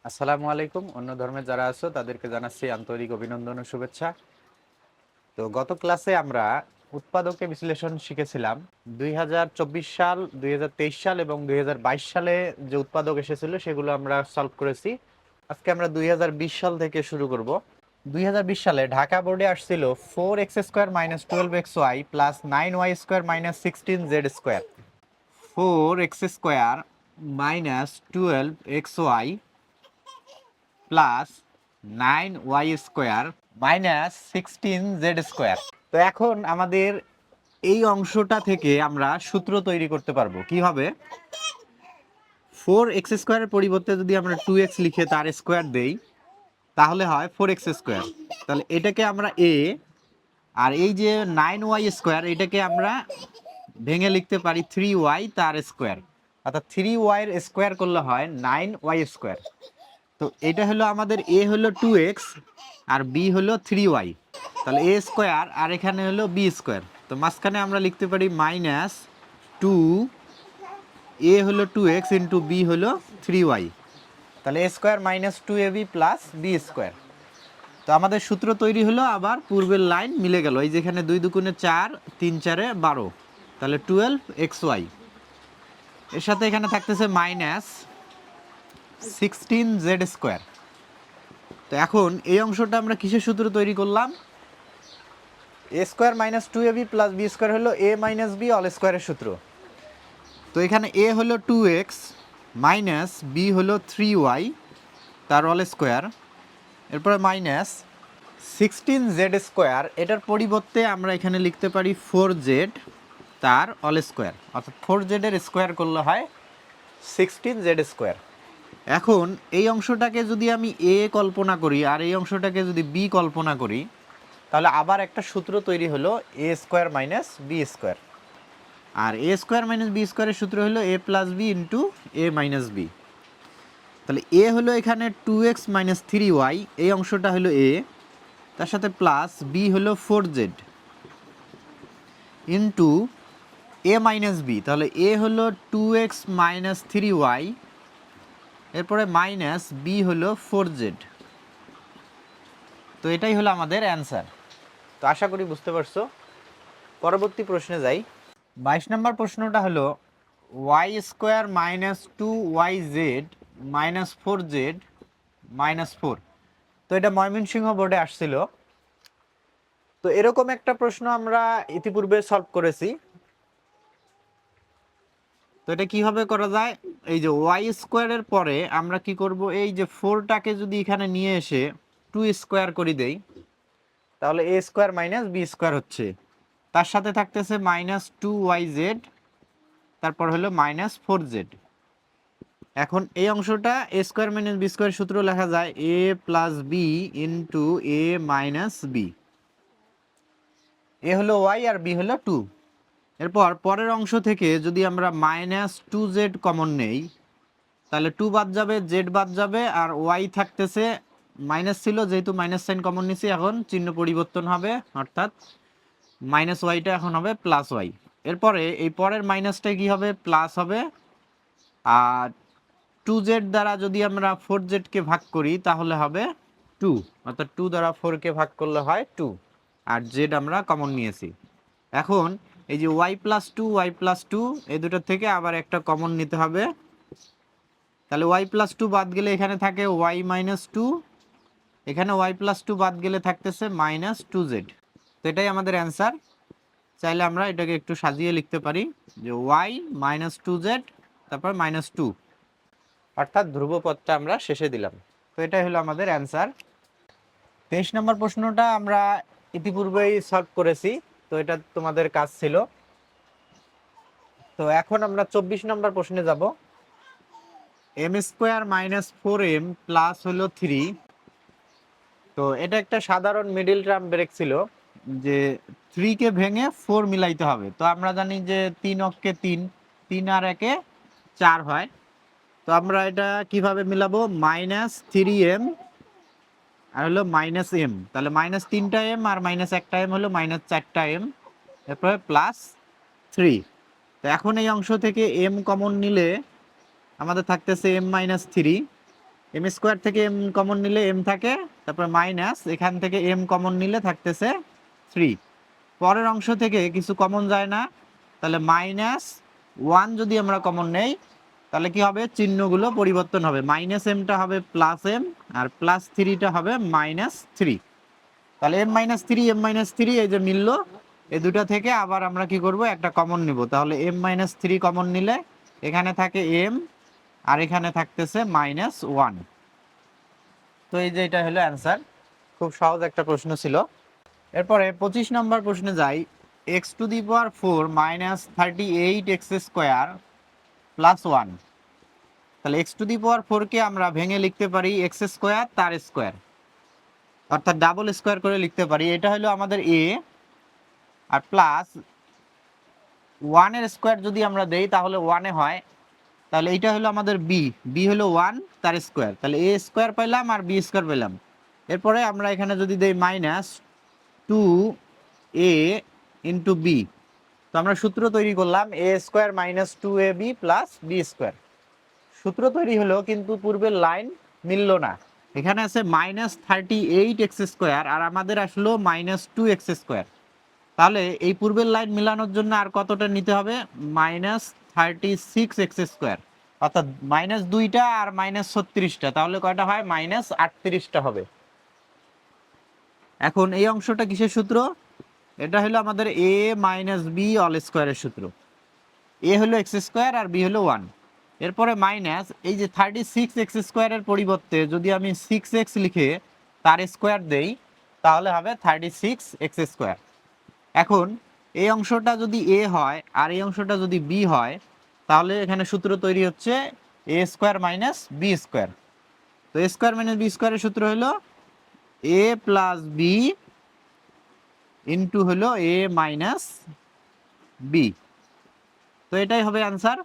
আসসালামু আলাইকুম। অন্য ধর্মের যারা আছো তাদেরকে জানাচ্ছি আন্তরিক অভিনন্দন ও শুভেচ্ছা। তো গত ক্লাসে আমরা উৎপাদকে বিশ্লেষণ শিখেছিলাম। 2024 সাল, 2023 সাল এবং 2022 সালে যে উৎপাদক এসেছিল সেগুলো আমরা সলভ করেছি। আজকে আমরা 2020 সাল থেকে শুরু করব। 2020 সালে ঢাকা বোর্ডে আসছিল 4x² - 12xy plus 9y² - 16z²। 4x² - 12xy plus 9y² minus 16z²। তো এখন আমাদের এই অংশটা থেকে আমরা সূত্র তৈরি করতে পারবো। কি হবে? 4x² এর পরিবর্তে যদি আমরা 2x লিখে তার স্কোয়ার দেই তাহলে হয় 4x²। তাহলে এটাকে আমরা a, আর এই যে 9y² এটাকে আমরা ভেঙে লিখতে পারি 3y তার স্কোয়ার, অর্থাৎ 3y এর স্কোয়ার করলে হয় 9y²। তো এটা হলো আমাদের a হলো 2x আর b হলো 3y, তাহলে a স্কোয়ার আর এখানে হলো b স্কোয়ার। তো মাঝখানে আমরা লিখতে পারি মাইনাস 2, a হলো 2x ইন্টু b হলো 3y, তাহলে a square minus 2ab plus b square. তো আমাদের সূত্র তৈরি হলো, আবার পূর্বের লাইন মিলে গেল। এই যেখানে 2 দুগুণে 4, 3 4 12, তাহলে 12xy। এর সাথে এখানে থাকতেছে মাইনাস 16z²। তো এখন এই অংশটা আমরা কিসের সূত্র তৈরি করলাম? a square minus 2ab plus b square হলো a মাইনাস b অল স্কোয়ারের সূত্র। তো এখানে a হলো 2x মাইনাস b হলো 3y তার অল স্কোয়ার, এরপরে মাইনাস 16z²। এটার পরিবর্তে আমরা এখানে লিখতে পারি 4z তার অল স্কোয়ার, অর্থাৎ 4z এর স্কোয়ার করলে হয় 16z²। এখন এই অংশটাকে যদি আমি a কল্পনা করি আর এই অংশটাকে যদি b কল্পনা করি তাহলে আবার একটা সূত্র তৈরি হলো a square minus b square. আর a স্কোয়ার মাইনাস b স্কোয়ারের সূত্র হলো a plus b into a minus b। তাহলে a হলো এখানে 2x মাইনাস 3y, এই অংশটা হলো a, তার সাথে প্লাস b হলো 4z into a minus b, তাহলে a হলো 2x মাইনাস 3y, এরপরে মাইনাস b হলো 4z। তো এটাই হলো আমাদের অ্যান্সার। তো আশা করি বুঝতে পারছো। পরবর্তী প্রশ্নে যাই। 22 নম্বর প্রশ্নটা হলো y² minus 2yz minus 4z minus 4। তো এটা ময়মনসিংহ বোর্ডে আসছিল। তো এরকম একটা প্রশ্ন আমরা ইতিপূর্বে সলভ করেছি। তো এটা কিভাবে করা যায়? এই যে y² এর পরে আমরা কি করব, এই যে 4টাকে যদি এখানে নিয়ে এসে 2² করে দেই তাহলে a² মাইনাস b² হচ্ছে, তার সাথে থাকতেছে মাইনাস 2yz, তারপর হলো মাইনাস 4z। এখন এই অংশটা a² মাইনাস b² সূত্র লেখা যায় a plus B into a minus B. এ হলো y আর b হলো 2। এরপর পরের অংশ থেকে যদি আমরা মাইনাস 2z কমন নেই তাহলে 2 বাদ যাবে, z বাদ যাবে, আর y থাকতেছে মাইনাস ছিল, যেহেতু মাইনাস সাইন কমন নিছি এখন চিহ্ন পরিবর্তন হবে, অর্থাৎ মাইনাস ওয়াইটা এখন হবে প্লাস ওয়াই। এরপরে এই পরের মাইনাসটা কি হবে? প্লাস হবে। আর 2z দ্বারা যদি আমরা 4zকে ভাগ করি তাহলে হবে 2, অর্থাৎ 2 দ্বারা 4কে ভাগ করলে হয় 2, আর z আমরা কমন নিয়েছি। এখন এই যে y প্লাস 2 y প্লাস 2 এই দুটোর থেকে আবার একটা কমন নিতে হবে, তাহলে y প্লাস 2 বাদ গেলে এখানে থাকে y মাইনাস 2, এখানে y প্লাস 2 বাদ গেলে থাকতেছে মাইনাস 2z। তো এটাই আমাদের অ্যান্সার। চাইলে আমরা এটাকে একটু সাজিয়ে লিখতে পারি যে y মাইনাস 2z তারপর মাইনাস 2, অর্থাৎ ধ্রুবপদটা আমরা শেষে দিলাম। তো এটাই হলো আমাদের অ্যান্সার। 23 নম্বর প্রশ্নটা আমরা ইতিপূর্বেই সলভ করেছি, তো এটা তোমাদের কাজ ছিল। তো এখন আমরা 24 নম্বর প্রশ্নে যাব। m² মাইনাস 4m প্লাস হলো 3। তো এটা একটা সাধারণ মিডিল টার্ম ব্রেক ছিল যে 3কে ভেঙে 4 মিলাইতে হবে। তো আমরা জানি যে 3 অক্ষে 3, 3 আর 1-এ 4 হয়। তো আমরা এটা কিভাবে মিলাবো? মাইনাস 3m আর হলো মাইনাস m, তাহলে মাইনাস 3টা m আর মাইনাস 1টা m হলো মাইনাস 4টা m, এরপরে প্লাস 3। তো এখন এই অংশ থেকে m কমন নিলে আমাদের থাকতেছে m মাইনাস 3, এম স্কোয়ার থেকে এম কমন নিলে এম থাকে, তারপর মাইনাস এখান থেকে এম কমন নিলে থাকতেছে 3। পরের অংশ থেকে কিছু কমন যায় না, তাহলে -1 যদি আমরা কমন নেই তাহলে কি হবে, চিহ্নগুলো পরিবর্তন হবে, মাইনাস এমটা হবে প্লাস এম আর প্লাস 3টা হবে -3। তাহলে m-3 m-3 এই যে মিললো, এই দুটা থেকে আবার আমরা কি করব, একটা কমন নিব। তাহলে m-3 কমন নিলে এখানে থাকে m আর এখানে থাকতেছে -1। তো এই যে এটা হলো অ্যান্সার। খুব সহজ একটা প্রশ্ন ছিল। এরপরে 25 নম্বর প্রশ্নে যাই। x⁴ minus 38x² plus 1। তাহলে x⁴ কে আমরা ভেঙে লিখতে পারি x² তার স্কোয়ার, অর্থাৎ ডাবল স্কোয়ার করে লিখতে পারি। এটা হলো আমাদের a, আর প্লাস 1 এর স্কোয়ার যদি আমরা দেই তাহলে 1 এ হয়, তাহলে এইটা হলো আমাদের b হলো 1 তার স্কোয়ার, তাহলে a স্কোয়ার পেলাম আর b স্কোয়ার পেলাম। এরপরে আমরা এখানে যদি দেই -2a ইন্টু b, তো আমরা সূত্র তৈরি করলাম a² - 2ab plus b square. সূত্র তৈরি হলো কিন্তু পূর্বের লাইন মিলল না। এখানে আছে -38x² আর আমাদের আসলো -2x²। তাহলে এই পূর্বের লাইন মিলানোর জন্য আর কতটা নিতে হবে, -36x², অর্থাৎ -2টা আর -36টা, তাহলে কয়টা হয়, -38টা হবে। এখন এই অংশটা কিসের সূত্র, এটা হলো আমাদের a - b অল স্কোয়ারের সূত্র। a হলো x² আর b হলো 1। এরপরে মাইনাস এই যে 36x² এর পরিবর্তে যদি আমি 6x লিখে তার স্কোয়ার দেই তাহলে হবে 36x²। এখন এই অংশটা যদি a হয় আর এই অংশটা যদি b হয় তাহলে এখানে সূত্র তৈরি হচ্ছে a² - b²। তো a² - b² এর সূত্র হলো a প্লাস b ইন্টু হলো a মাইনাস b। তো এটাই হবে অ্যান্সার।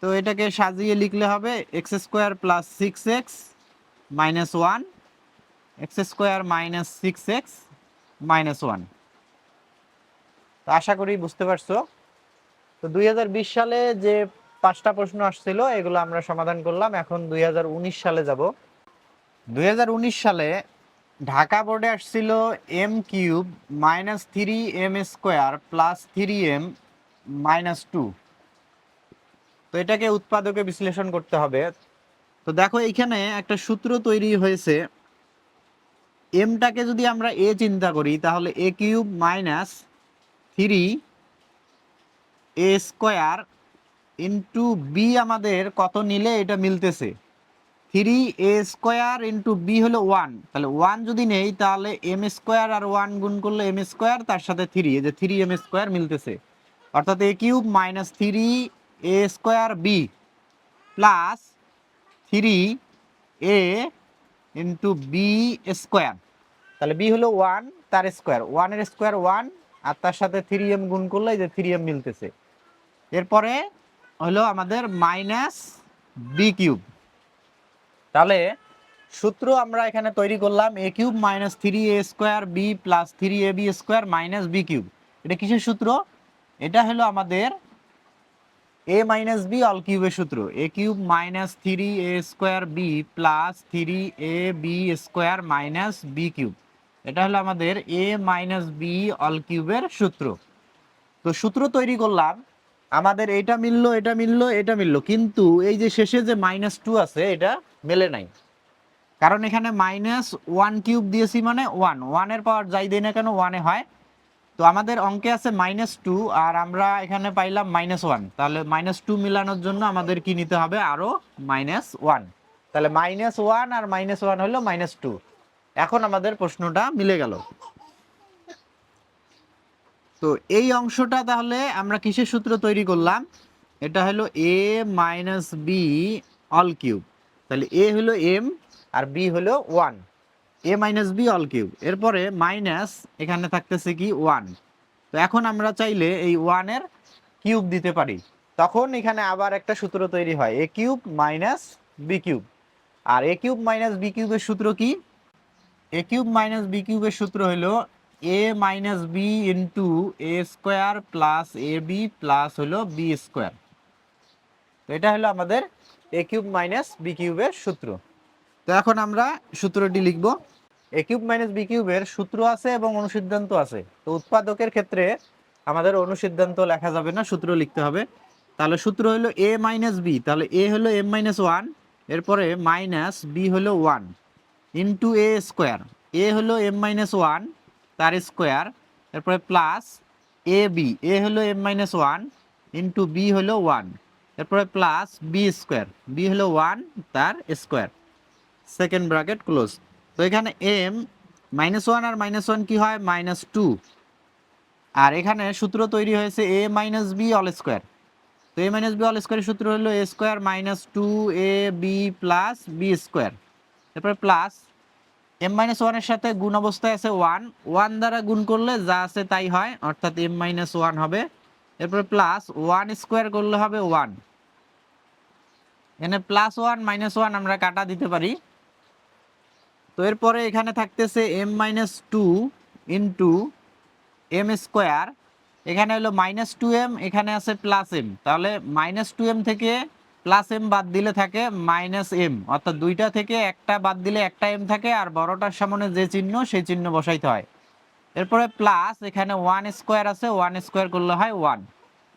তো এটাকে সাজিয়ে লিখলে হবে x² + 6x - 1, x² - 6x - 1। তো আশা করি বুঝতে পারছো। তো 2020 সালে যে 5টা প্রশ্ন আসছিল এগুলো আমরা সমাধান করলাম। এখন 2019 সালে যাব। 2019 সালে ঢাকা বোর্ডে আসছিল m³ - 3m² + 3m - 2। তো এটাকে উৎপাদকে বিশ্লেষণ করতে হবে। তো দেখো এইখানে একটা সূত্র তৈরি হয়েছে, এমটাকে যদি আমরা a চিন্তা করি তাহলে a³ - 3a² ইন্টু b আমাদের কত নিলে এটা মিলতেছে, 3a² ইন্টু b হলো 1, তাহলে 1 যদি নেই তাহলে m² আর 1 গুণ করলে m², তার সাথে 3, এই যে 3m² মিলতেছে, অর্থাৎ a³ - 3a² b plus 3a into b²। তাহলে b হলো 1 তার স্কোয়ার, 1 এর স্কোয়ার 1 আর তার সাথে 3m গুণ করলে এই যে 3m মিলতেছে। এরপরে হলো আমাদের -b³। তাহলে সূত্র আমরা এখানে তৈরি করলাম a³ - 3a² b plus 3ab² - b³। এটা কিসের সূত্র, এটা হলো আমাদের a - b অল কিউবের সূত্র, a³ - 3a² b plus 3ab² - b³। এটা হলো আমাদের a - b অল কিউবের সূত্র। তো সূত্র তৈরি করলাম, আমাদের এটা মিললো, এটা মিললো, এটা মিললো, কিন্তু এই যে শেষে যে -2 আছে এটা মেলে নাই, কারণ এখানে -1³ দিয়েছি মানে 1 এর পাওয়ার যাই দেই না কেন 1 এ হয়। তো আমাদের অঙ্কে আছে -2 আর আমরা এখানে পাইলাম -1, তাহলে -2 মিলানোর জন্য আমাদের কি নিতে হবে, আরো -1। তাহলে -1 আর -1 হলো -2। এখন আমাদের প্রশ্নটা মিলে গেল। তো এই অংশটা তাহলে আমরা কিসের সূত্র তৈরি করলাম, এটা হলো a - b অল কিউব। তাহলে a হলো m আর b হলো 1, a - b অল কিউব। এরপরে মাইনাস এখানে থাকতেছে কি 1। তো এখন আমরা চাইলে এই 1 এর কিউব দিতে পারি, তখন এখানে আবার একটা সূত্র তৈরি হয় a³ - b³। আর a³ - b³ এর সূত্র কি, a³ - b³ এর সূত্র হলো a - b into a² plus ab plus হলো b²। তো এটা হলো আমাদের a³ - b³ এর সূত্র। তো এখন আমরা সূত্রটি লিখব। এ কিউব মাইনাস বি কিউবের সূত্র আছে এবং অনুসিদ্ধান্ত আছে। তো উৎপাদকের ক্ষেত্রে আমাদের অনুসিদ্ধান্ত লেখা যাবে না, সূত্র লিখতে হবে। তাহলে সূত্র হলো এ মাইনাস বি, তাহলে এ হলো এম মাইনাস ওয়ান, এরপরে মাইনাস বি হলো one into a square. A হলো এম মাইনাস ওয়ান তার স্কোয়ার, এরপরে প্লাস এ হলো m minus one into b হলো ওয়ান, এরপরে প্লাস বি স্কোয়ার, বি হলো ওয়ান তার স্কোয়ার, সেকেন্ড ব্র্যাকেট ক্লোজ। তো এখানে এম মাইনাস ওয়ান আর মাইনাস ওয়ান কী হয়, মাইনাস টু। আর এখানে সূত্র তৈরি হয়েছে a minus b all square. তো এ মাইনাস বি অল স্কোয়ারের সূত্র হলো এ square minus two A B plus B square, এরপরে প্লাস এম মাইনাস ওয়ানের সাথে গুণ অবস্থায় আছে ওয়ান, ওয়ান দ্বারা গুণ করলে যা আছে তাই হয়, অর্থাৎ এম মাইনাস ওয়ান হবে। এরপরে প্লাস ওয়ান স্কোয়ার করলে হবে ওয়ান। এখানে প্লাস ওয়ান মাইনাস ওয়ান আমরা কাটা দিতে পারি। তো এরপরে এখানে থাকতেছে m minus two into m square, এখানে হলো মাইনাস টু এম, এখানে আছে প্লাস এম, তাহলে মাইনাস টু এম থেকে প্লাস এম বাদ দিলে থাকে মাইনাস এম, অর্থাৎ দুইটা থেকে একটা বাদ দিলে একটা এম থাকে, আর বড়টার সামনে যে চিহ্ন সেই চিহ্ন বসাইতে হয়। এরপরে প্লাস এখানে ওয়ান স্কোয়ার আছে, ওয়ান স্কোয়ার করলে হয় ওয়ান।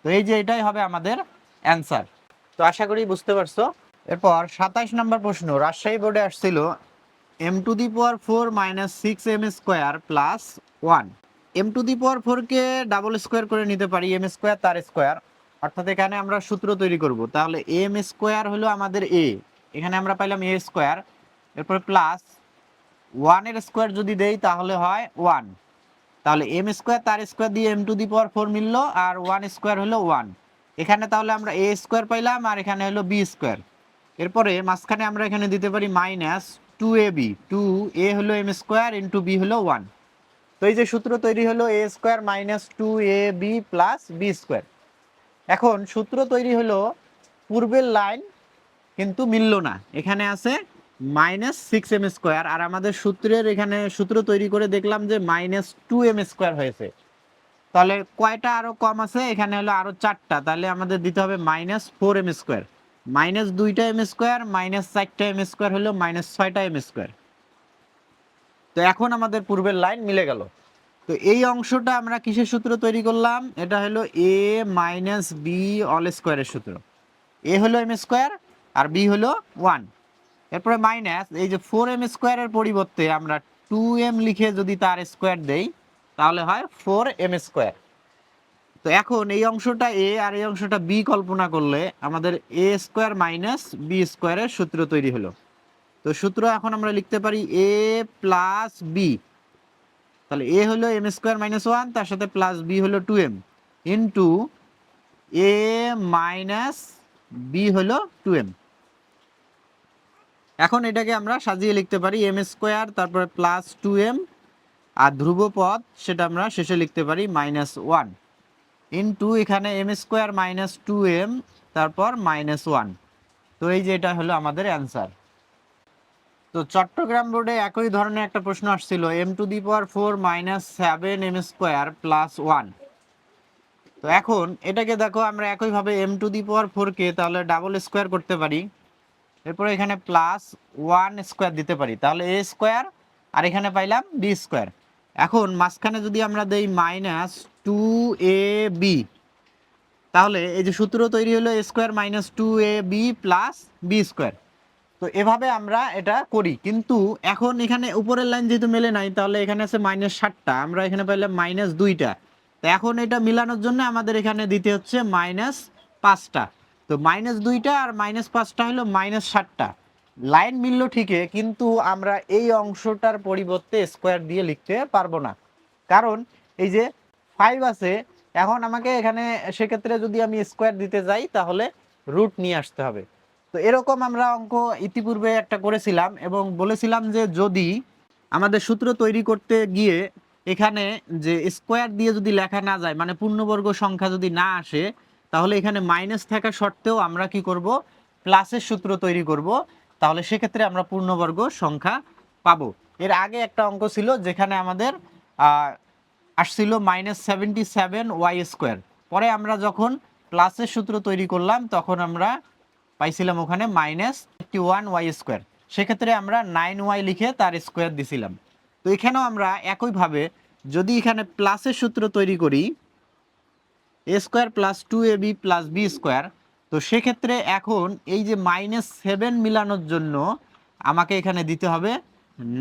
তো এই যে এটাই হবে আমাদের অ্যান্সার। তো আশা করি বুঝতে পারছো। এরপর 27 নম্বর প্রশ্ন, রাজশাহী বোর্ডে আসছিল M to the power four minus six M square plus one. M to the power ফোরকে ডাবল স্কোয়ার করে নিতে পারি, এম স্কোয়ার তার স্কোয়ার, অর্থাৎ এখানে আমরা সূত্র তৈরি করব। তাহলে এম স্কোয়ার হলো আমাদের এ, এখানে আমরা পাইলাম এ স্কোয়ার, এরপরে প্লাস ওয়ানের স্কোয়ার যদি দেই তাহলে হয় ওয়ান। তাহলে এম স্কোয়ার তার স্কোয়ার দিয়ে M to the power four মিললো, আর ওয়ান স্কোয়ার হলো ওয়ান। এখানে তাহলে আমরা এ স্কোয়ার পাইলাম, আর এখানে হলো বি স্কোয়ার। এরপরে মাঝখানে আমরা এখানে দিতে পারি minus two A B, two এ হলো এম স্কোয়ার ইন্টু বি হলো ওয়ান। তো এই যে সূত্র তৈরি হলো এ square minus two A B plus B square. এখন সূত্র তৈরি হলো পূর্বের লাইন কিন্তু মিলল না, এখানে আছে মাইনাস সিক্স এম স্কোয়ার, আর আমাদের সূত্রের এখানে সূত্র তৈরি করে দেখলাম যে মাইনাস টু এম স্কোয়ার হয়েছে। তাহলে কয়টা আরো কম আছে, এখানে হলো আরো চারটা, তাহলে আমাদের দিতে হবে minus four m square, minus দুইটা এম স্কোয়ার মাইনাস চারটা এম স্কোয়ার হলো মাইনাস ছয়টা এম স্কোয়ার। তো এখন আমাদের পূর্বের লাইন মিলে গেল। তো এই অংশটা আমরা কিসের সূত্র তৈরি করলাম, এটা হলো এ মাইনাস বি অল স্কোয়ারের সূত্র। এ হলো এম স্কোয়ার আর বি হলো ওয়ান। এরপরে মাইনাস এই যে ফোর এম স্কোয়ারের পরিবর্তে আমরা টু এম লিখে যদি তার স্কোয়ার দেই তাহলে হয় ফোর এম স্কোয়ার। তো এখন এই অংশটা এ আর এই অংশটা বি কল্পনা করলে আমাদের এ স্কোয়ার মাইনাস বি স্কোয়ারের সূত্র তৈরি হলো। তো সূত্র এখন আমরা লিখতে পারি এ প্লাস বি, তাহলে এ হলো এম স্কোয়ার মাইনাস ওয়ান, তার সাথে প্লাস বি হলো two m into a minus b হলো টু এম। এখন এটাকে আমরা সাজিয়ে লিখতে পারি এম স্কোয়ার তারপরে প্লাস টু এম, আর ধ্রুবপদ সেটা আমরা শেষে লিখতে পারি মাইনাস ওয়ান ইন্টু এখানে m square minus two m তারপর মাইনাস ওয়ান। তো এই যে এটা হলো আমাদের অ্যান্সার। তো চট্টগ্রাম বোর্ডে একই ধরনের একটা প্রশ্ন আসছিল M to the power four minus seven m square plus one. তো এখন এটাকে দেখো আমরা একইভাবে এম টু দি পাওয়ার ফোরকে তাহলে ডাবল স্কোয়ার করতে পারি, এরপরে এখানে প্লাস ওয়ান স্কোয়ার দিতে পারি, তাহলে এ স্কোয়ার আর এখানে পাইলাম বি স্কোয়ার। এখন মাঝখানে যদি আমরা দেই মাইনাস টু এ বি, তাহলে এই যে সূত্র তৈরি হলো এ square minus two A B plus B square. তো এভাবে আমরা এটা করি, কিন্তু এখন এখানে উপরের লাইন যেহেতু মেলে নাই তাহলে এখানে আছে মাইনাস ষাটটা, আমরা এখানে পাইলাম মাইনাস দুইটা। তো এখন এটা মিলানোর জন্য আমাদের এখানে দিতে হচ্ছে মাইনাস পাঁচটা। তো মাইনাস দুইটা আর মাইনাস পাঁচটা হলো মাইনাস ষাটটা। লাইন মিলল ঠিকই, কিন্তু আমরা এই অংশটার পরিবর্তে স্কোয়ার দিয়ে লিখতে পারবো না, কারণ এই যে ফাইভ আছে, এখন আমাকে এখানে সেক্ষেত্রে যদি আমি স্কোয়ার দিতে যাই তাহলে রুট নিয়ে আসতে হবে। তো এরকম আমরা অঙ্ক ইতিপূর্বে একটা করেছিলাম এবং বলেছিলাম যে যদি আমাদের সূত্র তৈরি করতে গিয়ে এখানে যে স্কোয়ার দিয়ে যদি লেখা না যায়, মানে পূর্ণবর্গ সংখ্যা যদি না আসে, তাহলে এখানে মাইনাস থাকা সত্ত্বেও আমরা কি করব, প্লাসের সূত্র তৈরি করব, তাহলে সেক্ষেত্রে আমরা পূর্ণবর্গ সংখ্যা পাবো। এর আগে একটা অঙ্ক ছিল যেখানে আমাদের আসছিল মাইনাস 77 ওয়াই স্কোয়ার, পরে আমরা যখন প্লাসের সূত্র তৈরি করলাম তখন আমরা পাইছিলাম ওখানে মাইনাস 81 ওয়াই স্কোয়ার। সেক্ষেত্রে আমরা 9y লিখে তার স্কোয়ার দিছিলাম। তো এখানেও আমরা একইভাবে যদি এখানে প্লাসের সূত্র তৈরি করি A square plus 2ab plus B square, তো সেক্ষেত্রে এখন এই যে -7 মিলানোর জন্য আমাকে এখানে দিতে হবে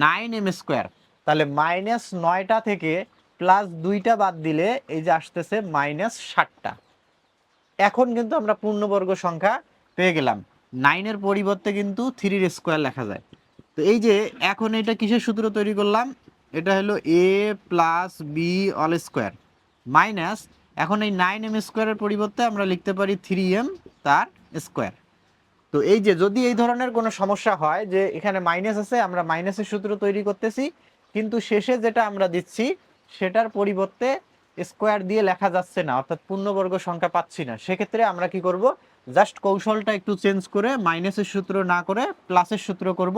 9m স্কোয়ার। তাহলে -9টা থেকে +2টা বাদ দিলে এই যে আসতেছে -7টা। এখন কিন্তু আমরা পূর্ণবর্গ সংখ্যা পেয়ে গেলাম। 9-এর পরিবর্তে কিন্তু 3-র স্কোয়ার লেখা যায়। তো এই যে এখন এটা কিসের সূত্র তৈরি করলাম, এটা হলো a plus B all square minus, এখন এই 9m স্কোয়ারের পরিবর্তে আমরা লিখতে পারি 3m তার স্কোয়ার। তো এই যে যদি এই ধরনের কোনো সমস্যা হয় যে এখানে মাইনাস আছে, আমরা মাইনাসের সূত্র তৈরি করতেছি কিন্তু শেষে যেটা আমরা দিচ্ছি সেটার পরিবর্তে স্কোয়ার দিয়ে লেখা যাচ্ছে না, অর্থাৎ পূর্ণবর্গ সংখ্যা পাচ্ছি না, সেক্ষেত্রে আমরা কি করব, জাস্ট কৌশলটা একটু চেঞ্জ করে মাইনাসের সূত্র না করে প্লাসের সূত্র করব,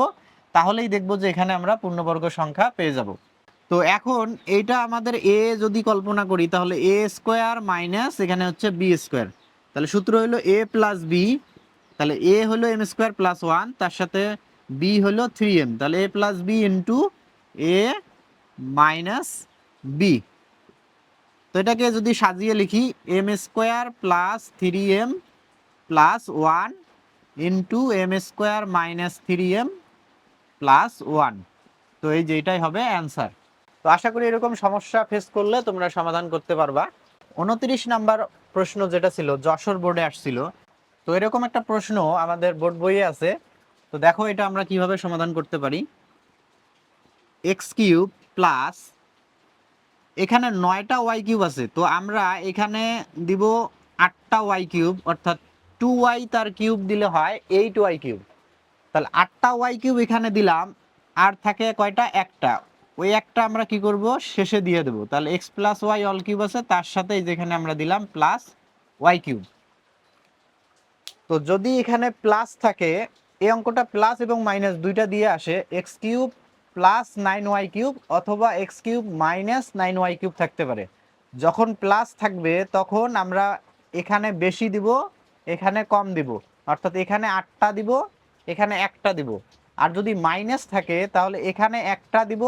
তাহলেই দেখব যে এখানে আমরা পূর্ণবর্গ সংখ্যা পেয়ে যাব। তো এখন এইটা আমাদের এ যদি কল্পনা করি তাহলে এ স্কোয়ার মাইনাস এখানে হচ্ছে বি স্কোয়ার, তাহলে সূত্র হলো এ প্লাস বি, তাহলে এ হলো এম স্কোয়ার প্লাস 1, তার সাথে বি হলো 3m, তাহলে এ plus B into a minus b. তো এটাকে যদি সাজিয়ে লিখি m square plus 3m plus 1 into m square minus 3m plus 1। তো এই যে এটাই হবে অ্যান্সার। তো আশা করি এরকম সমস্যা ফেস করলে তোমরা সমাধান করতে পারবা। 29 নাম্বার প্রশ্ন যেটা ছিল যশোর বোর্ডে আসছিল, তো এরকম একটা প্রশ্ন আমাদের বোর্ড বইয়ে আছে। তো দেখো এটা আমরা কিভাবে সমাধান করতে পারি। এক্স কিউব প্লাস, এখানে 9টা ওয়াই কিউব আছে, তো আমরা এখানে দিব 8টা ওয়াই কিউব, অর্থাৎ 2y তার কিউব দিলে হয় 8y কিউব। তাহলে 8টা ওয়াই কিউব এখানে দিলাম, আর থাকে কয়টা, একটা, ওই একটা আমরা কি করব শেষে দিয়ে দেবো। তাহলে x plus Y all cube আছে, তার সাথে যেখানে আমরা দিলাম প্লাস ওয়াই কিউব। তো যদি এখানে প্লাস থাকে, এই অঙ্কটা প্লাস এবং মাইনাস দুইটা দিয়ে আসে, X cube plus 9y cube অথবা X cube minus 9y cube থাকতে পারে। যখন প্লাস থাকবে তখন আমরা এখানে বেশি দিব, এখানে কম দিব, অর্থাৎ এখানে 8টা দিব, এখানে একটা দিব। আর যদি মাইনাস থাকে তাহলে এখানে একটা দিব,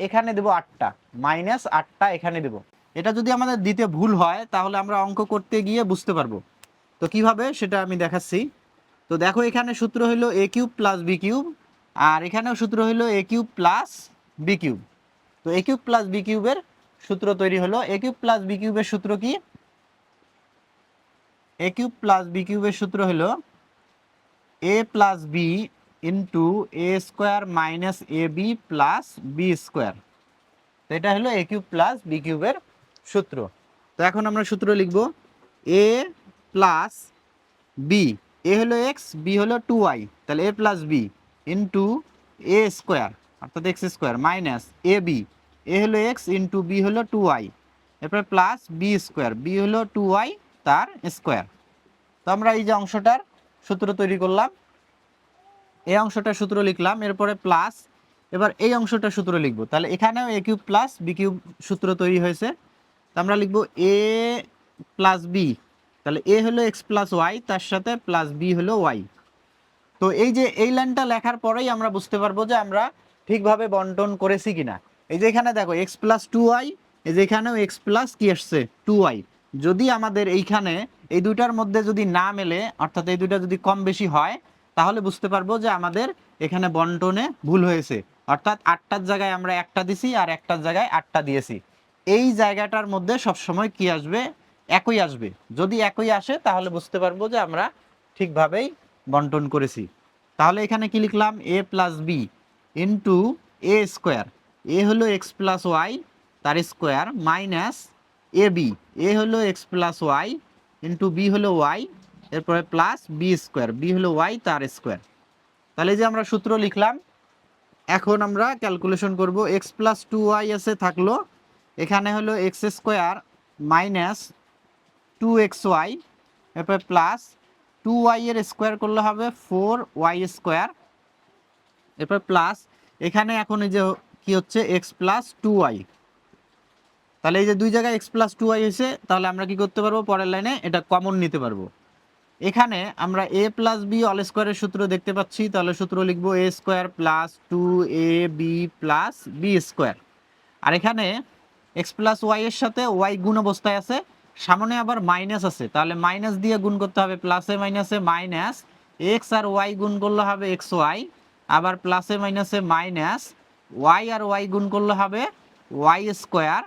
এখানে দিব 8টা, -8টা এখানে দিব। এটা যদি আমাদের দিতে ভুল হয় তাহলে আমরা অঙ্ক করতে গিয়ে বুঝতে পারবো। তো কিভাবে সেটা আমি দেখাচ্ছি। তো দেখো এখানে সূত্র হলো এ কিউব প্লাস বি কিউব, আর এখানেও সূত্র হলো এ কিউব প্লাস বি কিউব। তো এ কিউব প্লাস বি কিউবের সূত্র তৈরি হলো। এ কিউব প্লাস বি কিউবের সূত্র কি, এ কিউব প্লাস বি কিউবের সূত্র হলো এ plus B into a square minus a B plus B square. তো এটা হলো এ কিউব প্লাস বি কিউবের সূত্র। তো এখন আমরা সূত্র লিখব এ প্লাস বি, এ হলো এক্স, বি হলো 2y, তাহলে এ plus B into a square অর্থাৎ x square minus a b, এ হলো এক্স ইন্টু বি হলো 2y, এরপর প্লাস বি স্কোয়ার, বি হলো 2y তার স্কোয়ার। তো আমরা এই যে অংশটার সূত্র তৈরি করলাম, এই অংশটার সূত্র লিখলাম, এরপরে প্লাস, এবার এই অংশটার সূত্র লিখব। তাহলে এখানেও A cube plus B cube সূত্র তৈরি হয়েছে। তো আমরা লিখব এ প্লাস বি, তাহলে এ হলো এক্স প্লাস ওয়াই, তার সাথে প্লাস বি হলো ওয়াই। তো এই যে এই লাইনটা লেখার পরেই আমরা বুঝতে পারবো যে আমরা ঠিকভাবে বন্টন করেছি কিনা। এই যে এখানে দেখো এক্স প্লাস 2y, এই যে এখানেও এক্স প্লাস কি আসছে 2y। যদি আমাদের এইখানে এই দুইটার মধ্যে যদি না মেলে, অর্থাৎ এই দুইটা যদি কম বেশি হয়, তাহলে বুঝতে পারবো যে আমাদের এখানে বন্টনে ভুল হয়েছে, অর্থাৎ 8টার জায়গায় আমরা একটা দিছি আর একটার জায়গায় 8টা দিয়েছি। এই জায়গাটার মধ্যে সবসময় কি আসবে, একই আসবে। যদি একই আসে তাহলে বুঝতে পারবো যে আমরা ঠিকভাবেই বন্টন করেছি। তাহলে এখানে কি লিখলাম, a plus B into a square, a হলো এক্স প্লাস ওয়াই তার স্কোয়ার মাইনাস এ বি, এ হলো x plus y into b হলো ওয়াই, এরপরে প্লাস বি স্কোয়ার, বি হলো ওয়াই তার স্কোয়ার। তাহলে যে আমরা সূত্র লিখলাম, এখন আমরা ক্যালকুলেশন করব। এক্স প্লাস 2y আছে থাকলো, এখানে হলো এক্স স্কোয়ার মাইনাস 2xy, এরপর প্লাস 2y এর স্কোয়ার করলে হবে 4y স্কোয়ার, এরপর প্লাস এখানে এখন এই যে কি হচ্ছে x প্লাস 2y। তাহলে এই যে দুই জায়গায় x প্লাস 2y হয়েছে, তাহলে আমরা কি করতে পারবো, পরের লাইনে এটা কমন নিতে পারবো। এখানে আমরা a প্লাস বি অল স্কোয়ারের সূত্র দেখতে পাচ্ছি, তাহলে সূত্র লিখবো a square plus 2ab plus B square. আর এখানে এক্স প্লাস ওয়াই এর সাথে ওয়াই গুণ অবস্থায় আছে, সামনে আবার মাইনাস আছে, তাহলে মাইনাস দিয়ে গুণ করতে হবে, প্লাসে মাইনাসে মাইনাস এক্স আর ওয়াই গুণ করলে হবে এক্স ওয়াই, আবার প্লাসে মাইনাসে মাইনাস ওয়াই আর ওয়াই গুণ করলে হবে ওয়াই স্কোয়ার,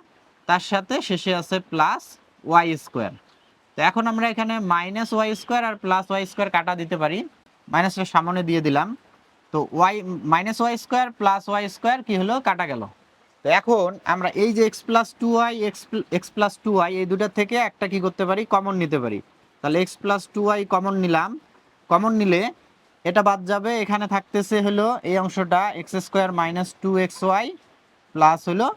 তার সাথে শেষে আছে প্লাস ওয়াই স্কোয়ার। তো এখন আমরা এখানে মাইনাস ওয়াই স্কোয়ার আর প্লাস ওয়াই স্কোয়ার কাটা দিতে পারি, মাইনাসটা সামনে দিয়ে দিলাম। তো y minus y square plus y square কি হলো, কাটা গেল। তো এখন আমরা এই যে x plus two y x plus two y এই দুটার থেকে একটা কি করতে পারি, কমন নিতে পারি। তাহলে x plus two y common নিলাম, কমন নিলে এটা বাদ যাবে, এখানে থাকতেছে হলো এই অংশটা x square minus two x y plus হলো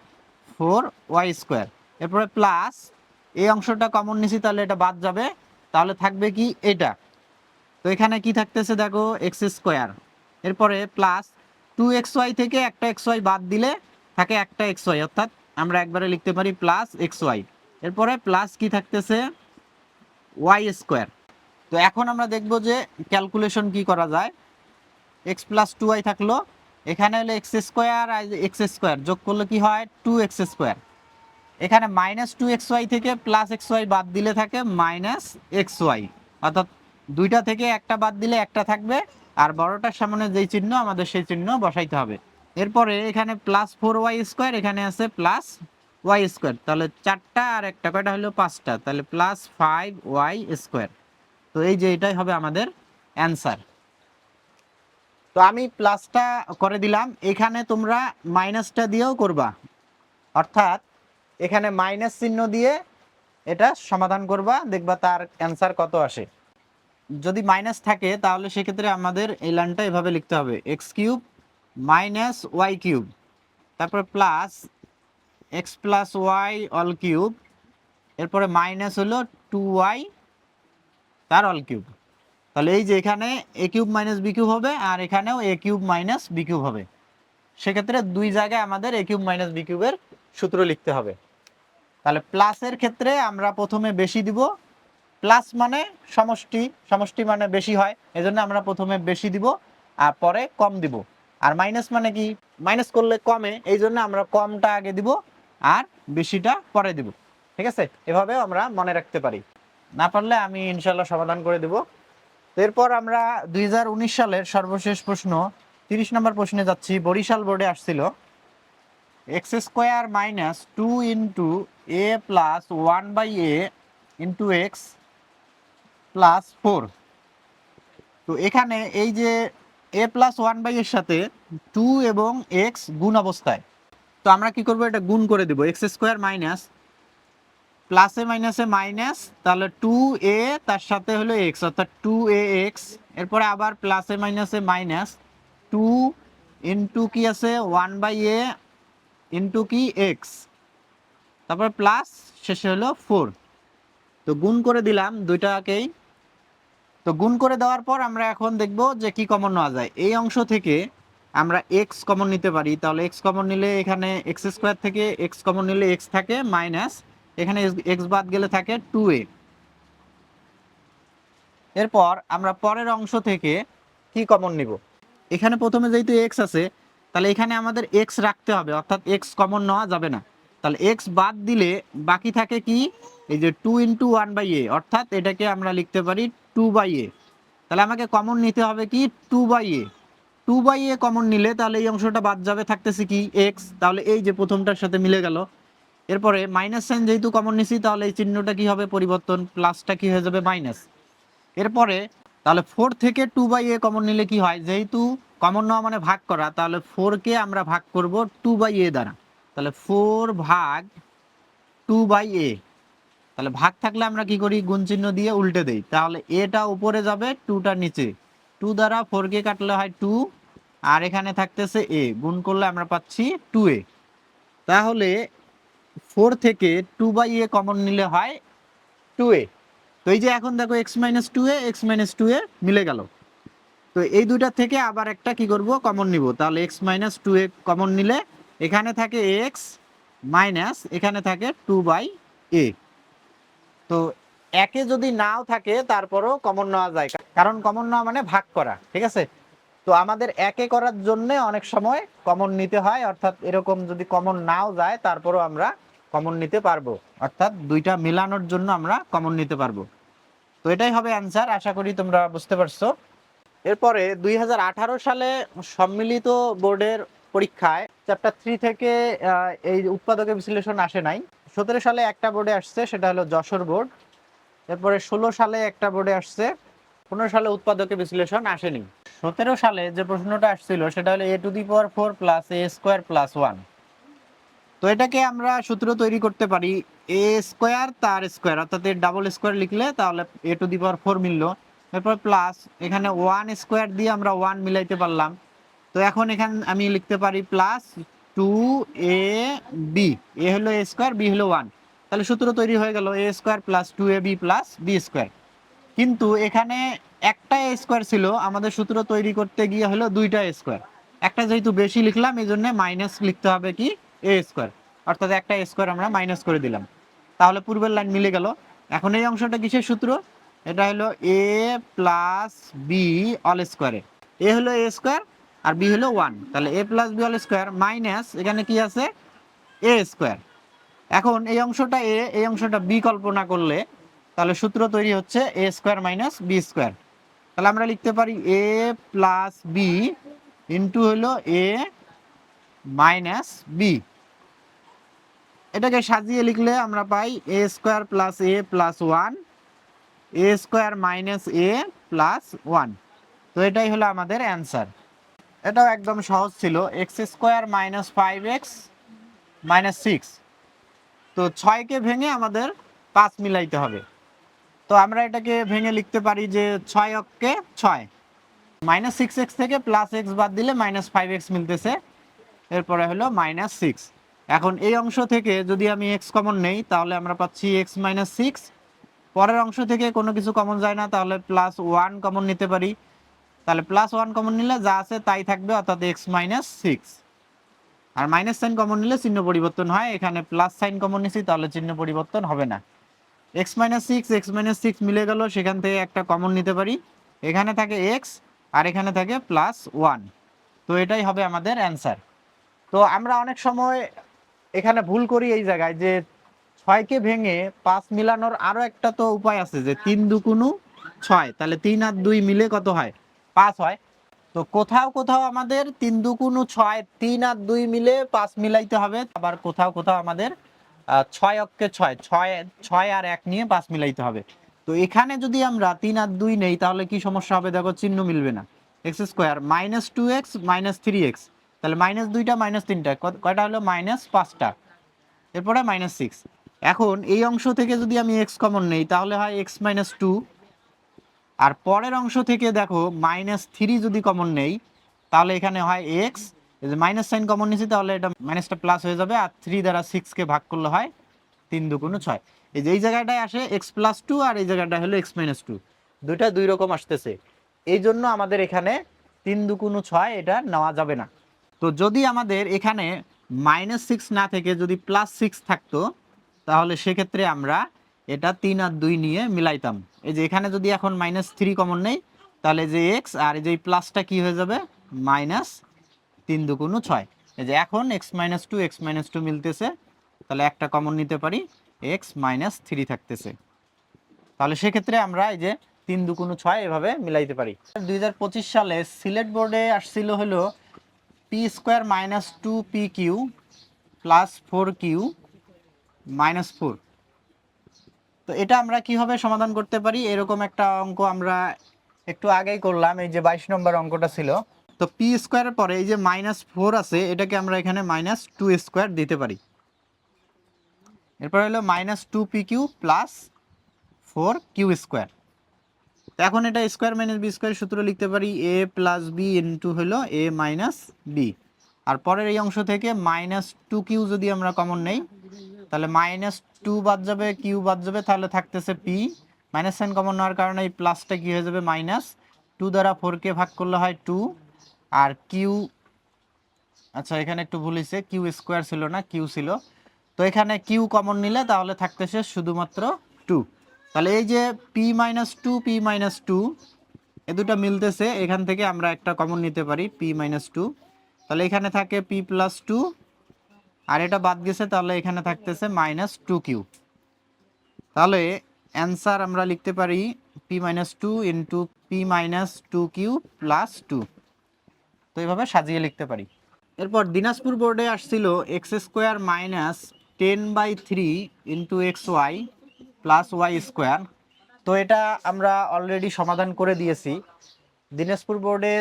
ফোর ওয়াই স্কোয়ার, এরপরে প্লাস এই অংশটা কমন নিছি, তাহলে এটা বাদ যাবে, তাহলে থাকবে কি এটা। তো এখানে কি থাকতেছে দেখো এক্স স্কোয়ার, এরপরে প্লাস টু এক্স ওয়াই থেকে একটা এক্স ওয়াই বাদ দিলে থাকে একটা এক্স ওয়াই, অর্থাৎ আমরা একবারে লিখতে পারি প্লাস এক্স ওয়াই, এরপরে প্লাস কি থাকতেছে ওয়াই স্কোয়ার। তো এখন আমরা দেখব যে ক্যালকুলেশন কি করা যায়। এক্স প্লাস টু ওয়াই থাকলো, এখানে হলো এক্স স্কোয়ার আর এক্স স্কোয়ার যোগ করলে কি হয় টু এক্স স্কোয়ার, এখানে মাইনাস টু এক্স ওয়াই থেকে প্লাস এক্স ওয়াই বাদ দিলে থাকে মাইনাস এক্স ওয়াই, অর্থাৎ দুইটা থেকে একটা বাদ দিলে একটা থাকবে, আর বড়টার সামনে যেই চিহ্ন আমাদের সেই চিহ্ন বসাইতে হবে। এরপরে এখানে প্লাস ফোর ওয়াই স্কোয়ার, এখানে আছে প্লাস ওয়াই স্কোয়ার, তাহলে চারটা আর একটা কয়টা হলো পাঁচটা, তাহলে প্লাস ফাইভ ওয়াই স্কোয়ার। তো এই যে এটাই হবে আমাদের অ্যান্সার। তো আমি প্লাসটা করে দিলাম, এখানে তোমরা মাইনাসটা দিয়েও করবা, অর্থাৎ এখানে মাইনাস চিহ্ন দিয়ে এটা সমাধান করবা, দেখবা তার অ্যান্সার কত আসে। যদি মাইনাস থাকে তাহলে সেক্ষেত্রে আমাদের এই লাইনটা এভাবে লিখতে হবে X cube minus Y cube, তারপরে plus X plus Y all cube, এরপরে মাইনাস হলো টু ওয়াই তার অল কিউব। তাহলে এই যে এখানে A cube minus B cube হবে, আর এখানেও A cube minus B cube হবে, সেক্ষেত্রে দুই জায়গায় আমাদের এ কিউব মাইনাস বি কিউবের সূত্র লিখতে হবে। তাহলে প্লাসের ক্ষেত্রে আমরা প্রথমে বেশি দিব, প্লাস মানে সমষ্টি, সমষ্টি মানে বেশি হয়, এজন্য আমরা প্রথমে বেশি দিব আর পরে কম দিব। আর মাইনাস মানে কি, মাইনাস করলে কমে, এই জন্য আমরা কমটা আগে দিব আর বেশিটা পরে দিব। ঠিক আছে, এভাবেও আমরা মনে রাখতে পারি, না পারলে আমি ইনশাল্লাহ সমাধান করে দেব। এরপর আমরা 2019 সালের সর্বশেষ প্রশ্ন 30 নম্বর প্রশ্নে যাচ্ছি। বরিশাল বোর্ডে আসছিল x square minus two into a plus one by a into x plus four. তো এখানে এই যে এ প্লাস ওয়ান বাই এর সাথে টু এবং এক্স গুণ অবস্থায়, তো আমরা কি করব, এটা গুণ করে দেব, এক্স স্কোয়ার মাইনাস প্লাসে মাইনাসে মাইনাস, তাহলে টু এ তার সাথে হলো এক্স, অর্থাৎ টু এ এক্স, এরপরে আবার প্লাসে মাইনাসে মাইনাস টু ইন্টু কি আছে ওয়ান বাই এ ইন্টু কি এক্স, তারপর প্লাস শেষে হলো ফোর। তো গুণ করে দিলাম দুইটাকেই। তো গুণ করে দেওয়ার পর আমরা এখন দেখব যে কি কমন নেওয়া যায়। এই অংশ থেকে আমরা এক্স কমন নিতে পারি, তাহলে এক্স কমন নিলে এখানে এক্স স্কোয়ার থেকে এক্স কমন নিলে এক্স থাকে মাইনাস, এখানে এক্স বাদ গেলে থাকে টু এ। এরপর আমরা পরের অংশ থেকে কি কমন নিব, এখানে প্রথমে যেহেতু এক্স আছে তাহলে এখানে আমাদের এক্স রাখতে হবে, অর্থাৎ এক্স কমন নেওয়া যাবে না, তাহলে এক্স বাদ দিলে বাকি থাকে কি এই যে টু ইন্টু ওয়ান বাই এ, অর্থাৎ এটাকে আমরা লিখতে পারি টু বাই এ। তাহলে আমাকে কমন নিতে হবে কি two by a, two by a common নিলে তাহলে এই অংশটা বাদ যাবে, থাকতেছে কি এক্স, তাহলে এই যে প্রথমটার সাথে মিলে গেল। এরপরে মাইনাস সাইন যেহেতু কমন নিছি তাহলে এই চিহ্নটা কি হবে পরিবর্তন, প্লাসটা কি হয়ে যাবে মাইনাস। এরপরে তাহলে ফোর থেকে টু বাই এ কমন নিলে কি হয়, যেহেতু কমন নেওয়া মানে ভাগ করা, তাহলে ফোরকে আমরা ভাগ করব টু বাই এ দ্বারা, তাহলে ফোর ভাগ টু বাই এ। তাহলে ভাগ থাকলে আমরা কি করি, গুণ চিহ্ন দিয়ে উল্টে দেই, তাহলে এটা উপরে যাবে টুটা নিচে, টু দ্বারা ফোরকে কাটলে হয় টু, আর এখানে থাকতেছে এ, গুণ করলে আমরা পাচ্ছি টু এ। তাহলে ফোর থেকে টু বাই এ কমন নিলে হয় টু এ। তো এই যে এখন দেখো এক্স মাইনাস টু এ এক্স মাইনাস টু এ মিলে গেল। তো এই দুইটা থেকে আবার একটা কি করব, কমন নিব, তাহলে এক্স মাইনাস টু এ কমন নিলে এখানে থাকে এক্স মাইনাস এখানে থাকে টু বাই এ। তো একে যদি নাও থাকে তারপরও কমন নেওয়া যায়, কারণ কমন নেওয়া মানে ভাগ করা, ঠিক আছে। তো আমাদের একে করার জন্য অনেক সময় কমন নিতে হয়, অর্থাৎ এরকম যদি কমন নাও যায় তারপরও আমরা কমন নিতে পারবো, অর্থাৎ দুইটা মিলানোর জন্য আমরা কমন নিতে পারবো। তো এটাই হবে অ্যান্সার, আশা করি তোমরা বুঝতে পারছো। এরপরে 2018 সালে সম্মিলিত বোর্ডের পরীক্ষায় চ্যাপ্টার 3 থেকে এই উৎপাদকের বিশ্লেষণ আসে নাই। 17 সালে একটা বোর্ডে আসছে, সেটা হলো যশোর বোর্ড। এরপরে 16 সালে একটা বোর্ডে আসছে, 15 সালে উৎপাদকের বিশ্লেষণ আসেনি। 17 সালে যে প্রশ্নটা আসছিল সেটা হলো a⁴ plus a square plus 1। তো এটাকে আমরা সূত্র তৈরি করতে পারি, এ স্কোয়ার তার স্কোয়ার, অর্থাৎ এর ডাবল স্কোয়ার লিখলে তাহলে a⁴ মিললো। এরপর প্লাস এখানে 1 স্কোয়ার দিয়ে আমরা 1 মিলাইতে পারলাম। তো এখন এখানে আমি লিখতে পারি প্লাস 2ab, এ হলো a স্কোয়ার, বি হলো 1, তাহলে সূত্র তৈরি হয়ে গেল a square plus 2ab plus b square. কিন্তু এখানে একটা এ স্কোয়ার ছিল, আমাদের সূত্র তৈরি করতে গিয়ে হলো দুইটা স্কোয়ার। একটা যেহেতু বেশি লিখলাম এই জন্য মাইনাস লিখতে হবে কি এ স্কোয়ার, অর্থাৎ একটা স্কোয়ার আমরা মাইনাস করে দিলাম, তাহলে পূর্বের লাইন মিলে গেল। এখন এই অংশটা কিসের সূত্র? এটা হলো এ প্লাস বি অল স্কোয়ারে, এ হলো এ স্কোয়ার আর বি হলো 1, তাহলে এ plus B all square minus এখানে কি আছে এ স্কোয়ার। এখন এই অংশটা এ, এই অংশটা বি কল্পনা করলে তাহলে সূত্র তৈরি হচ্ছে এ স্কোয়ার মাইনাস বি স্কোয়ার। তাহলে আমরা লিখতে পারি এ প্লাস বি ইন্টু হলো এ মাইনাস বি। এটাকে সাজিয়ে লিখলে আমরা পাই এ স্কোয়ার প্লাস এ প্লাস 1, এ স্কোয়ার মাইনাস এ প্লাস 1। তো এটাই হলো আমাদের অ্যান্সার। এটাও একদম সহজ ছিল, x square minus 5x minus 6। তো 6কে ভেঙে আমাদের 5 মিলাইতে হবে। তো আমরা এটাকে ভেঙে লিখতে পারি যে 6 অক্ষে 6, মাইনাস 6x থেকে প্লাস এক্স বাদ দিলে মাইনাস 5x মিলতেছে, এরপরে হলো মাইনাস 6। এখন এই অংশ থেকে যদি আমি এক্স কমন নেই তাহলে আমরা পাচ্ছি এক্স মাইনাস 6। পরের অংশ থেকে কোনো কিছু কমন যায় না, তাহলে প্লাস 1 কমন নিতে পারি, তাহলে প্লাস 1 কমন নিলে যা আছে তাই থাকবে, অর্থাৎ এক্স মাইনাস 6। আর মাইনাস সাইন কমন নিলে চিহ্ন পরিবর্তন হয়, এখানে প্লাস সাইন কমন নিছি তাহলে চিহ্ন পরিবর্তন হবে না। এক্স মাইনাস 6 মিলে গেল, সেখান থেকে একটা কমন নিতে পারি, এখানে থাকে এক্স আর এখানে থাকে প্লাস 1। তো এটাই হবে আমাদের অ্যান্সার। তো আমরা অনেক সময় এখানে ভুল করি এই জায়গায় যে 6কে ভেঙে 5 মিলানোর আরো একটা তো উপায় আছে, যে 3 দুগুণ 6, তাহলে 3 আর 2 মিলে কত হয় 5 হয়। তো কোথাও কোথাও আমাদের 3 দুগুণ 6, 3 আর 2 মিলে 5 মিলাইতে হবে, আবার কোথাও কোথাও আমাদের 6 অক্ষে 6, 6 আর 1 নিয়ে 5 মিলাইতে হবে। তো এখানে যদি আমরা 3 আর 2 নেই তাহলে কি সমস্যা হবে দেখো, চিহ্ন মিলবে না। X square minus 2x minus 3x, তাহলে মাইনাস 2টা মাইনাস 3টা কয়টা হলো মাইনাস 5টা, এরপরে মাইনাস 6। এখন এই অংশ থেকে যদি আমি এক্স কমন নেই তাহলে হয় এক্স মাইনাস 2, আর পরের অংশ থেকে দেখো মাইনাস 3 যদি কমন নেই তাহলে এখানে হয় এক্স, এই যে মাইনাস সাইন কমন নিয়েছি তাহলে এটা মাইনাসটা প্লাস হয়ে যাবে, আর 3 দ্বারা 6কে ভাগ করলে হয় 3 দুগুণ 6। এই যে এই জায়গাটায় আসে এক্স প্লাস 2 আর এই জায়গাটা হলো এক্স মাইনাস 2, দুইটা দুই রকম আসতেছে, এই জন্য আমাদের এখানে 3 দুগুণ 6 এটা নেওয়া যাবে না। তো যদি আমাদের এখানে মাইনাস 6 না থেকে যদি প্লাস 6 থাকতো তাহলে সেক্ষেত্রে আমরা এটা 3 আর 2 নিয়ে মিলাইতাম। এই যে এখানে যদি এখন মাইনাস 3 কমন নেই তাহলে যে এক্স আর এই যে প্লাসটা কি হয়ে যাবে মাইনাস 3 দুগুণ 6। এই যে এখন এক্স মাইনাস 2 মিলতেছে, তাহলে একটা কমন নিতে পারি, এক্স মাইনাস 3 থাকতেছে। তাহলে সেক্ষেত্রে আমরা এই যে 3 দুগুণ 6 এভাবে মিলাইতে পারি। 2025 সালে সিলেট বোর্ডে আসছিল হলো P square minus 2pq plus 4q minus 4। তো এটা আমরা কিভাবে সমাধান করতে পারি, এরকম একটা অঙ্ক আমরা একটু আগেই করলাম, এই যে 22 নম্বর অঙ্কটা ছিল। তো পি স্কোয়ারের পরে এই যে মাইনাস 4 আছে, এটাকে আমরা এখানে মাইনাস 2 স্কোয়ার দিতে পারি। এরপর হলো minus 2pq plus 4q square. এখন এটা স্কোয়ার মাইনাস বি স্কোয়ার সূত্র লিখতে পারি, এ প্লাস বি ইন্টু হলো এ মাইনাস বি। আর পরের এই অংশ থেকে মাইনাস 2q যদি আমরা কমন নেই তাহলে মাইনাস 2 বাদ যাবে, কিউ বাদ যাবে, তাহলে থাকতেছে পি। মাইনাস সাইন কমন নেওয়ার কারণে এই প্লাসটা কি হয়ে যাবে মাইনাস, 2 দ্বারা 4কে ভাগ করলে হয় 2, আর কিউ, আচ্ছা এখানে একটু ভুল হয়েছে, কিউ স্কোয়ার ছিল না কিউ ছিল, তো এখানে কিউ কমন নিলে তাহলে থাকতেছে শুধুমাত্র 2। তাহলে এই যে p-2 এ দুটো মিলতেছে, এখান থেকে আমরা একটা কমন নিতে পারি p-2। তাহলে এখানে থাকে p+2 আর এটা বাদ গেছে, তাহলে এখানে থাকতেছে -2q। তাহলে অ্যান্সার আমরা লিখতে পারি p-2 ইন্টু p-2q প্লাস 2। তো এইভাবে সাজিয়ে লিখতে পারি। এরপর দিনাজপুর বোর্ডে আসছিল x² minus 10/3 into xy plus y²। তো এটা আমরা অলরেডি সমাধান করে দিয়েছি। দিনাজপুর বোর্ডে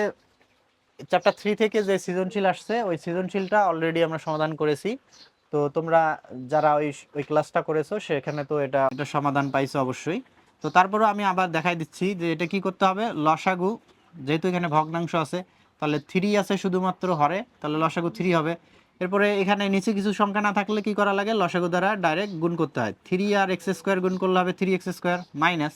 চ্যাপ্টার 3 থেকে যে সৃজনশীল আসছে ওই সৃজনশীলটা অলরেডি আমরা সমাধান করেছি। তো তোমরা যারা ওই ক্লাসটা করেছো সেখানে তো এটা সমাধান পাইছো অবশ্যই। তো তারপরে আমি আবার দেখাই দিচ্ছি যে এটা কি করতে হবে। লসাগু, যেহেতু এখানে ভগ্নাংশ আছে তাহলে 3 আছে শুধুমাত্র হরে, তাহলে লসাগু 3 হবে। এরপরে এখানে নিচে কিছু সংখ্যা না থাকলে কি করা লাগে, লসাগু দ্বারা ডাইরেক্ট গুণ করতে হয়। 3 আর x² গুণ করলে হবে 3x² মাইনাস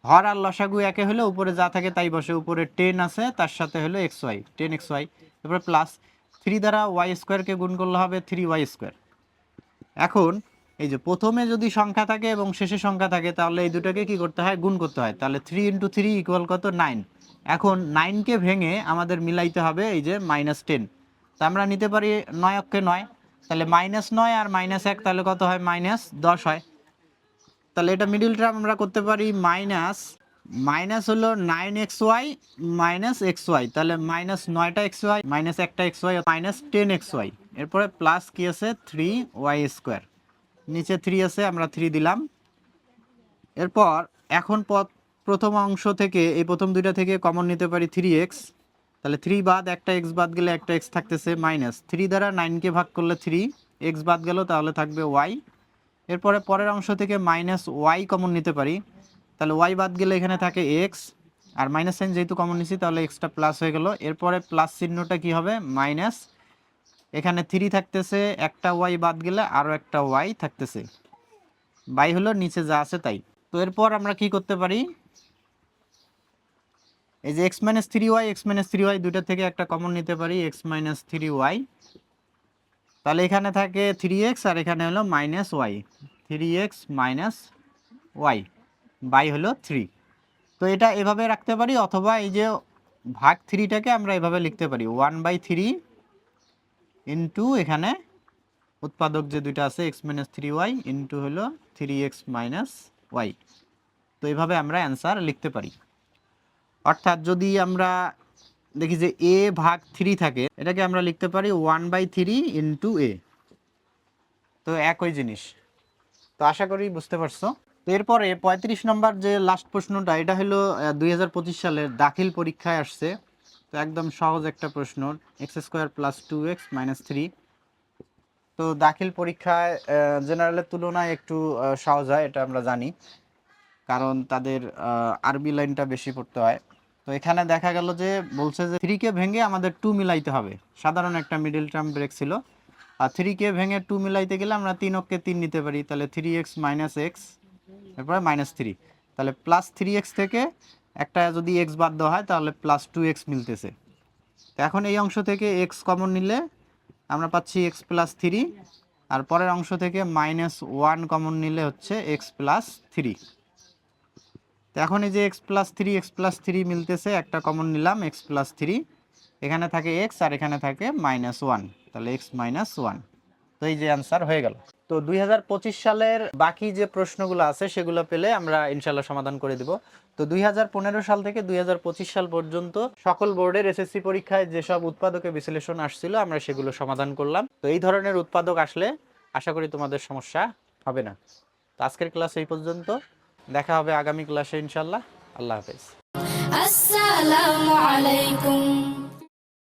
হর আর লসাগু একে হলে উপরে যা থাকে তাই বসে, উপরে 10 আছে তার সাথে হলো xy 10xy, এরপরে প্লাস 3 দ্বারা y² কে গুণ করলে হবে 3y²। এখন এই যে প্রথমে যদি সংখ্যা থাকে এবং শেষে সংখ্যা থাকে তাহলে এই দুটোকে কি করতে হয়, গুণ করতে হয়। তাহলে 3 × 3 = কত, 9। এখন 9কে ভেঙে আমাদের মিলাইতে হবে এই যে -10। তা আমরা নিতে পারি 9 অক্ষে 9, তাহলে -9 আর -1 তাহলে কত হয়, -10 হয়। তাহলে এটা মিডল টার্ম আমরা করতে পারি মাইনাস হলো 9xy মাইনাস xy, তাহলে -9টা xy মাইনাস একটা xy -10xy, এরপরে প্লাস কি আছে 3y², নিচে 3 আছে আমরা 3 দিলাম। এরপর এখন প্রথম অংশ থেকে এই প্রথম দুইটা থেকে কমন নিতে পারি 3x, তাহলে 3 বাদ একটা x বাদ গেলে একটা x থাকতেছে -3 দ্বারা 9কে ভাগ করলে 3 x বাদ গেল তাহলে থাকবে y। এরপরে পরের অংশ থেকে -y কমন নিতে পারি, তাহলে y বাদ গেলে এখানে থাকে x, আর মাইনাস সাইন যেহেতু কমন নিছি তাহলে এক্সটা প্লাস হয়ে গেল। এরপরে প্লাস চিহ্নটা কি হবে, মাইনাস, এখানে 3 থাকতেছে, একটা y বাদ গেলে আরও একটা y থাকতেছে, বাই হলো নিচে যা আছে তাই। তো এরপর আমরা কি করতে পারি, এই যে x-3y দুইটা থেকে একটা কমন নিতে পারি x-3y, তাহলে এখানে থাকে 3x আর এখানে হলো -y, 3x - y, বাই হলো 3। তো এটা এভাবে রাখতে পারি, অথবা এই যে ভাগ 3টাকে আমরা এভাবে লিখতে পারি 1/3 ইন্টু এখানে উৎপাদক যে দুইটা আছে x-3y ইন্টু হলো 3x - y। তো এইভাবে আমরা অ্যান্সার লিখতে পারি। অর্থাৎ যদি আমরা দেখি যে a ভাগ 3 থাকে, এটাকে আমরা লিখতে পারি 1/3 ইন্টু a। তো একই জিনিস। তো আশা করি বুঝতে পারছো। তো এরপরে 35 নম্বর যে লাস্ট প্রশ্নটা, এটা হলো 2025 সালের দাখিল পরীক্ষায় আসছে। তো একদম সহজ একটা প্রশ্ন, x² + 2x - 3। তো দাখিল পরীক্ষায় জেনারেলের তুলনায় একটু সহজ হয়, এটা আমরা জানি, কারণ তাদের আরবি লাইনটা বেশি পড়তে হয়। তো এখানে দেখা গেল যে বলছে যে 3কে ভেঙে আমাদের 2 মিলাইতে হবে, সাধারণ একটা মিডল টার্ম ব্রেক ছিল। আর 3কে ভেঙে 2 মিলাইতে গেলে আমরা 3 অক্ষে 3 নিতে পারি, তাহলে 3x - x, এরপরে -3, তাহলে +3x থেকে একটা যদি x বাদ দেওয়া হয় তাহলে +2x মিলতেছে। তো এখন এই অংশ থেকে x কমন নিলে আমরা পাচ্ছি x + 3, আর পরের অংশ থেকে -1 কমন নিলে হচ্ছে x + 3। তো এখন এই যে x + 3 মিলতেছে, একটা কমন নিলাম x + 3, এখানে থাকে x আর এখানে থাকে -1, তাহলে x - 1। তো এই যে অ্যান্সার হয়ে গেল। তো 2025 সালের বাকি যে প্রশ্নগুলো আছে সেগুলো পেলে আমরা ইনশাল্লাহ সমাধান করে দিব। তো 2015 সাল থেকে 2025 সাল পর্যন্ত সকল বোর্ডের এসএসসি পরীক্ষায় যেসব উৎপাদকে বিশ্লেষণ আসছিল আমরা সেগুলো সমাধান করলাম। তো এই ধরনের উৎপাদক আসলে আশা করি তোমাদের সমস্যা হবে না। তো আজকের ক্লাস এই পর্যন্ত, দেখা হবে আগামী ক্লাসে ইনশাল্লাহ। আল্লাহ হাফেজ। আসসালামু আলাইকুম।